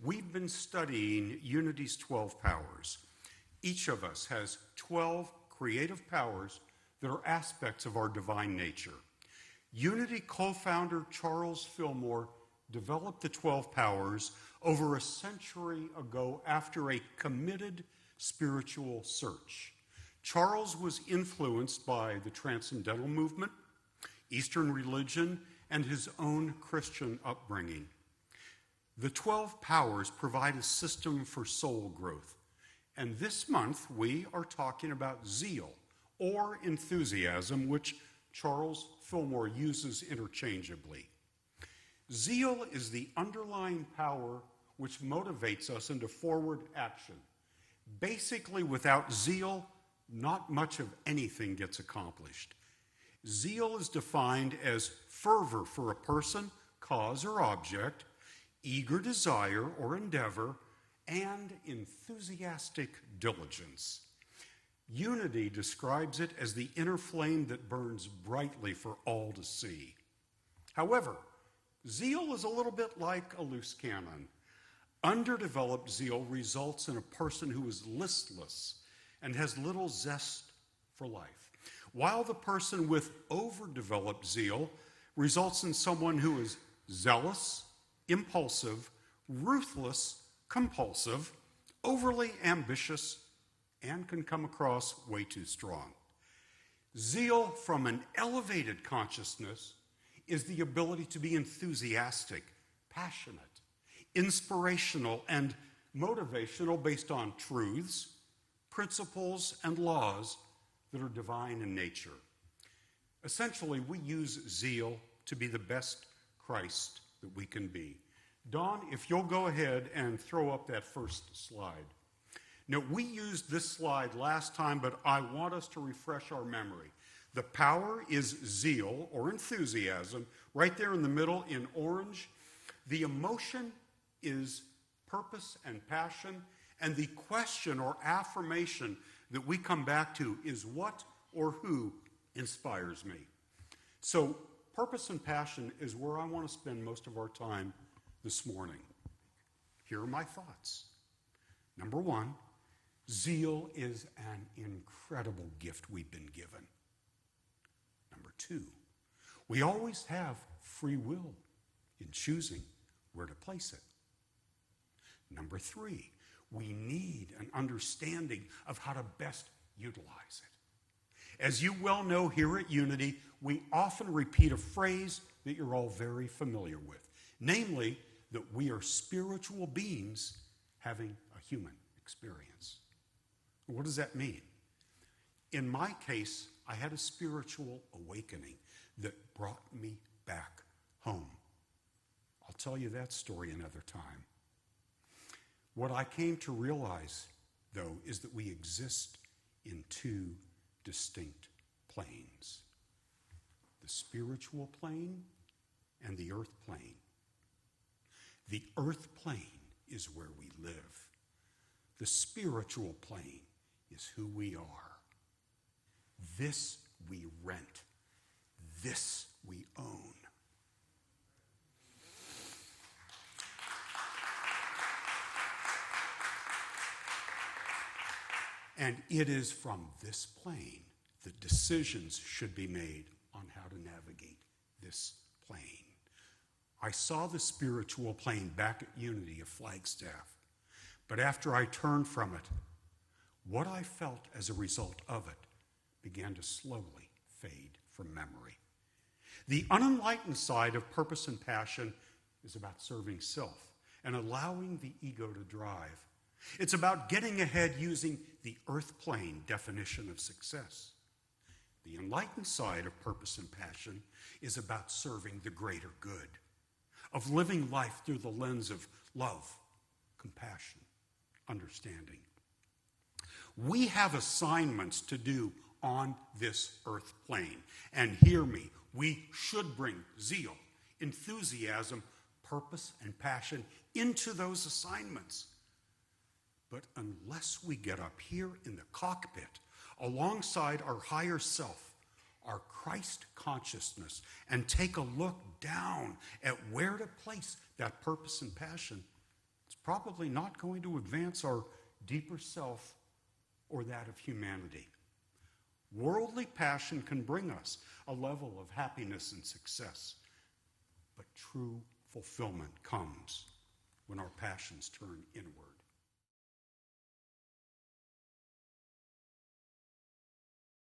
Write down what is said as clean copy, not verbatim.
we've been studying Unity's 12 powers. Each of us has 12 creative powers that are aspects of our divine nature. Unity co-founder Charles Fillmore developed the 12 powers over a century ago after a committed spiritual search. Charles was influenced by the Transcendental movement, Eastern religion, and his own Christian upbringing. The 12 powers provide a system for soul growth. And this month, we are talking about zeal, or enthusiasm, which Charles Fillmore uses interchangeably. Zeal is the underlying power which motivates us into forward action. Basically, without zeal, not much of anything gets accomplished. Zeal is defined as fervor for a person, cause, or object, eager desire or endeavor, and enthusiastic diligence. Unity describes it as the inner flame that burns brightly for all to see. However, zeal is a little bit like a loose cannon. Underdeveloped zeal results in a person who is listless and has little zest for life, while the person with overdeveloped zeal results in someone who is zealous, impulsive, ruthless, compulsive, overly ambitious, and can come across way too strong. Zeal from an elevated consciousness is the ability to be enthusiastic, passionate, inspirational, and motivational based on truths, principles, and laws that are divine in nature. Essentially, we use zeal to be the best Christ that we can be. Dawn, if you'll go ahead and throw up that first slide. Now, we used this slide last time, but I want us to refresh our memory. The power is zeal, or enthusiasm, right there in the middle in orange. The emotion is purpose and passion, and the question or affirmation that we come back to is what or who inspires me. So, purpose and passion is where I want to spend most of our time this morning. Here are my thoughts. Number one, zeal is an incredible gift we've been given. Number two, we always have free will in choosing where to place it. Number three, we need an understanding of how to best utilize it. As you well know, here at Unity, we often repeat a phrase that you're all very familiar with, namely that we are spiritual beings having a human experience. What does that mean? In my case, I had a spiritual awakening that brought me back home. I'll tell you that story another time. What I came to realize, though, is that we exist in two distinct planes: the spiritual plane and the earth plane. The earth plane is where we live. The spiritual plane is who we are. This we rent. This we own. And it is from this plane that decisions should be made on how to navigate this plane. I saw the spiritual plane back at Unity of Flagstaff, but after I turned from it, what I felt as a result of it began to slowly fade from memory. The unenlightened side of purpose and passion is about serving self and allowing the ego to drive. It's about getting ahead using the earth plane definition of success. The enlightened side of purpose and passion is about serving the greater good, of living life through the lens of love, compassion, understanding. We have assignments to do on this earth plane. And hear me, we should bring zeal, enthusiasm, purpose, and passion into those assignments. But unless we get up here in the cockpit, alongside our higher self, our Christ consciousness, and take a look down at where to place that purpose and passion, it's probably not going to advance our deeper self or that of humanity. Worldly passion can bring us a level of happiness and success, but true fulfillment comes when our passions turn inward.